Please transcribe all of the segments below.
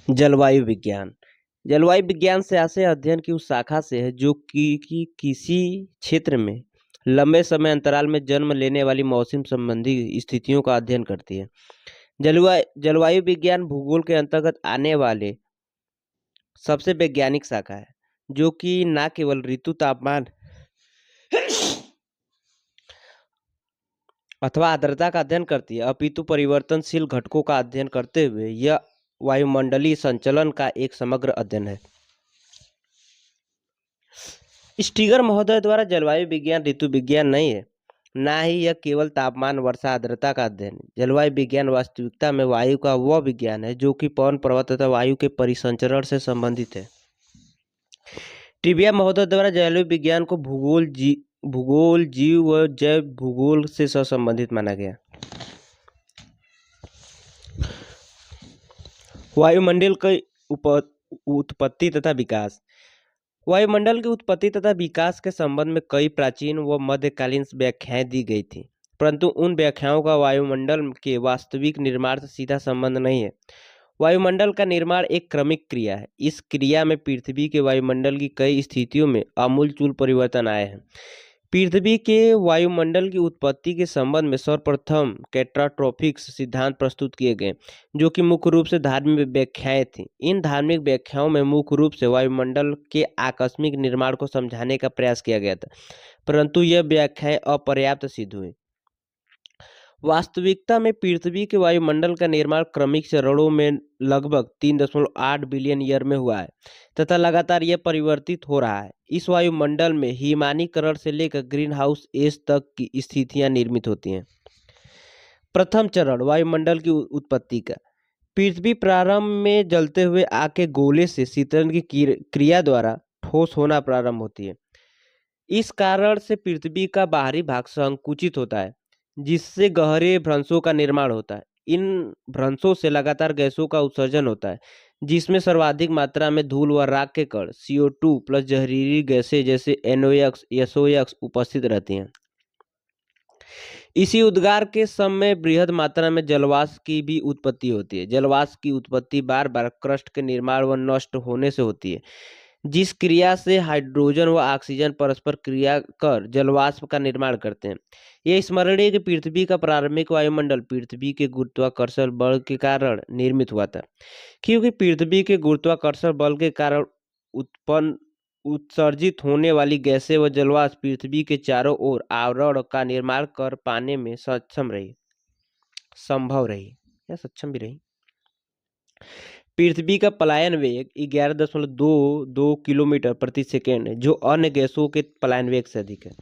जलवायु विज्ञान। जलवायु विज्ञान से ऐसे अध्ययन की उस शाखा से है जो कि किसी क्षेत्र में लंबे समय अंतराल में जन्म लेने वाली मौसम संबंधी स्थितियों का अध्ययन करती है। जलवायु विज्ञान भूगोल के अंतर्गत आने वाले सबसे वैज्ञानिक शाखा है, जो कि न केवल ऋतु, तापमान अथवा आर्द्रता का अध्ययन करती है, अपितु परिवर्तनशील घटकों का अध्ययन करते हुए यह वायुमंडलीय संचलन का एक समग्र अध्ययन है। स्टीगर महोदय द्वारा जलवायु विज्ञान ऋतु विज्ञान नहीं है, ना ही यह केवल तापमान, वर्षा, आर्द्रता का अध्ययन है। जलवायु विज्ञान वास्तविकता में वायु का वह विज्ञान है जो कि पवन पर्वत तथा वायु के परिसंचरण से संबंधित है। टिबिया महोदय द्वारा जलवायु विज्ञान को भूगोल, जीव व जैव भूगोल से संबंधित माना गया। वायुमंडल की उत्पत्ति तथा विकास। वायुमंडल की उत्पत्ति तथा विकास के संबंध में कई प्राचीन व मध्यकालीन व्याख्याएं दी गई थी, परंतु उन व्याख्याओं का वायुमंडल के वास्तविक निर्माण से सीधा संबंध नहीं है। वायुमंडल का निर्माण एक क्रमिक क्रिया है। इस क्रिया में पृथ्वी के वायुमंडल की कई स्थितियों में आमूलचूल परिवर्तन आए हैं। पृथ्वी के वायुमंडल की उत्पत्ति के संबंध में सर्वप्रथम कैटास्ट्रोफिक सिद्धांत प्रस्तुत किए गए, जो कि मुख्य रूप से धार्मिक व्याख्याएं थीं। इन धार्मिक व्याख्याओं में मुख्य रूप से वायुमंडल के आकस्मिक निर्माण को समझाने का प्रयास किया गया था, परंतु यह व्याख्याएं अपर्याप्त सिद्ध हुई। वास्तविकता में पृथ्वी के वायुमंडल का निर्माण क्रमिक चरणों में लगभग 3.8 बिलियन ईयर में हुआ है तथा लगातार यह परिवर्तित हो रहा है। इस वायुमंडल में हिमानीकरण से लेकर ग्रीन हाउस एज तक की स्थितियां निर्मित होती हैं। प्रथम चरण वायुमंडल की उत्पत्ति का। पृथ्वी प्रारंभ में जलते हुए आग के गोले से शीतलन की क्रिया द्वारा ठोस होना प्रारंभ होती है। इस कारण से पृथ्वी का बाहरी भाग संकुचित होता है, जिससे गहरे भ्रंशों का निर्माण होता है। इन भ्रंशों से लगातार गैसों का उत्सर्जन होता है, जिसमें सर्वाधिक मात्रा में धूल व राख के कण CO2 प्लस जहरीली गैसें जैसे NOx, SOx उपस्थित रहती हैं। इसी उद्गार के समय बृहद मात्रा में जलवाष्प की भी उत्पत्ति होती है। जलवाष्प की उत्पत्ति बार बार क्रस्ट के निर्माण व नष्ट होने से होती है, जिस क्रिया से हाइड्रोजन व ऑक्सीजन परस्पर क्रिया कर जलवाष्प का निर्माण करते हैं। यह स्मरणीय कि पृथ्वी का प्रारंभिक वायुमंडल पृथ्वी के गुरुत्वाकर्षण बल के कारण निर्मित हुआ था, क्योंकि पृथ्वी के गुरुत्वाकर्षण बल के कारण उत्सर्जित होने वाली गैसें व जलवाष्प पृथ्वी के चारों ओर आवरण का निर्माण कर पाने में सक्षम रही। पृथ्वी का पलायन वेग 11.22 किलोमीटर प्रति सेकेंड है, जो अन्य गैसों के पलायन वेग से अधिक है।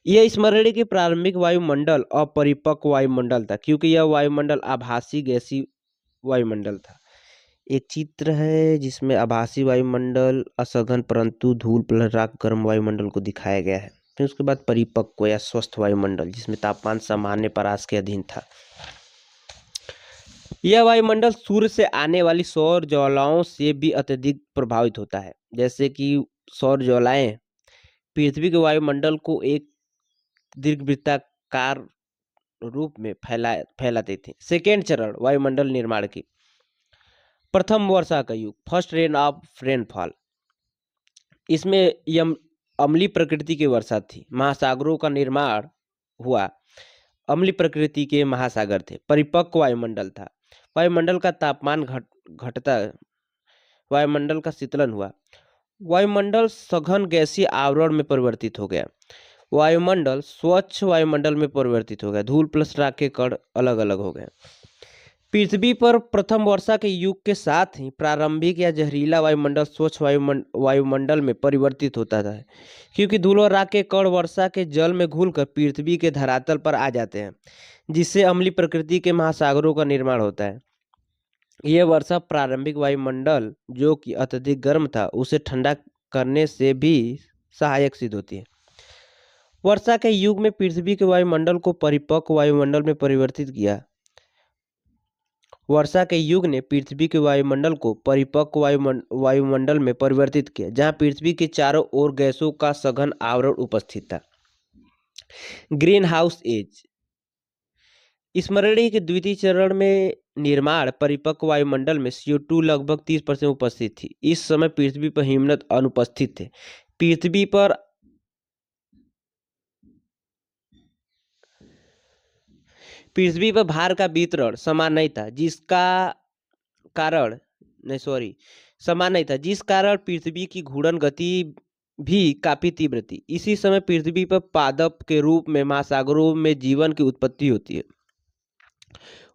यह स्मरणीय कि प्रारंभिक वायुमंडल अपरिपक्व वायुमंडल था, क्योंकि यह वायुमंडल आभासी गैसीय वायुमंडल था। एक चित्र है जिसमें आभासी वायुमंडल, असघन परंतु धूल प्लस राख गर्म वायुमंडल को दिखाया गया है। फिर उसके बाद परिपक्व या स्वस्थ वायुमंडल, जिसमें तापमान सामान्य परास के अधीन था। यह वायुमंडल सूर्य से आने वाली सौर ज्वालाओं से भी अत्यधिक प्रभावित होता है, जैसे कि सौर ज्वालाएं पृथ्वी के वायुमंडल को एक दीर्घवृत्ताकार रूप में फैलाते थे। सेकेंड चरण वायुमंडल निर्माण की। प्रथम वर्षा का युग, फर्स्ट रेन ऑफ रेनफॉल। इसमें यह अम्लीय प्रकृति की वर्षा थी। महासागरों का निर्माण हुआ। अम्लीय प्रकृति के महासागर थे। परिपक्व वायुमंडल था। वायुमंडल का तापमान घटता, वायुमंडल का शीतलन हुआ। वायुमंडल सघन गैसीय आवरण में परिवर्तित हो गया। वायुमंडल स्वच्छ वायुमंडल में परिवर्तित हो गया। धूल प्लस राख के कण अलग अलग हो गए। पृथ्वी पर प्रथम वर्षा के युग के साथ ही प्रारंभिक या जहरीला वायुमंडल स्वच्छ वायुमंडल में परिवर्तित होता था, क्योंकि धूल और राख के कण वर्षा के जल में घुलकर पृथ्वी के धरातल पर आ जाते हैं, जिससे अम्लीय प्रकृति के महासागरों का निर्माण होता है। यह वर्षा प्रारंभिक वायुमंडल, जो कि अत्यधिक गर्म था, उसे ठंडा करने से भी सहायक सिद्ध होती है। वर्षा के युग में पृथ्वी के वायुमंडल को परिपक्व वायुमंडल में परिवर्तित किया। वर्षा के युग ने पृथ्वी के वायुमंडल को परिपक्व वायुमंडल में परिवर्तित किया, जहां पृथ्वी के चारों ओर गैसों का सघन आवरण उपस्थित था। Greenhouse age. स्मरणीय के द्वितीय चरण में निर्माण परिपक्व वायुमंडल में CO2 लगभग 30% उपस्थित थी। इस समय पृथ्वी पर हिमनद अनुपस्थित थे। पृथ्वी पर भार का वितरण समान नहीं था, जिस कारण पृथ्वी की घूर्णन गति भी काफी तीव्र थी। इसी समय पृथ्वी पर पादप के रूप में महासागरों में जीवन की उत्पत्ति होती है।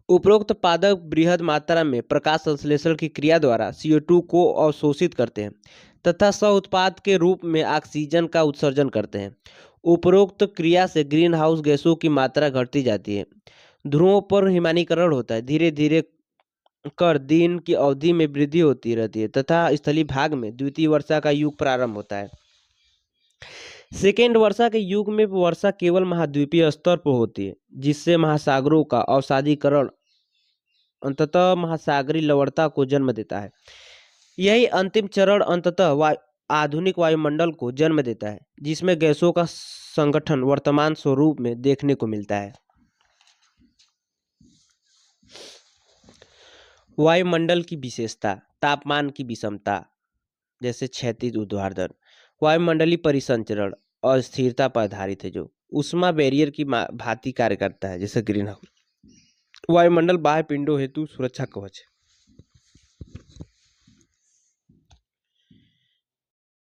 उपरोक्त पादप बृहद मात्रा में प्रकाश संश्लेषण की क्रिया द्वारा CO2 को अवशोषित करते हैं तथा सह उत्पाद के रूप में ऑक्सीजन का उत्सर्जन करते हैं। उपरोक्त क्रिया से ग्रीन हाउस गैसों की मात्रा घटती जाती है। ध्रुवों पर हिमानीकरण होता है। धीरे धीरे कर दिन की अवधि में वृद्धि होती रहती है तथा स्थलीय भाग में द्वितीय वर्षा का युग प्रारंभ होता है। सेकेंड वर्षा के युग में वर्षा केवल महाद्वीपीय स्तर पर होती है, जिससे महासागरों का अवसादीकरण अंततः महासागरीय लवणता को जन्म देता है। यही अंतिम चरण अंततः आधुनिक वायुमंडल को जन्म देता है, जिसमें गैसों का संगठन वर्तमान स्वरूप में देखने को मिलता है। वायुमंडल की विशेषता, तापमान की विषमता जैसे क्षैतिज ऊर्ध्वाधर, वायुमंडलीय परिसंचरण और स्थिरता पर आधारित है, जो ऊष्मा बैरियर की भांति कार्य करता है जैसे ग्रीन हाउस। वायुमंडल बाह्य पिंडों हेतु सुरक्षा कवच है।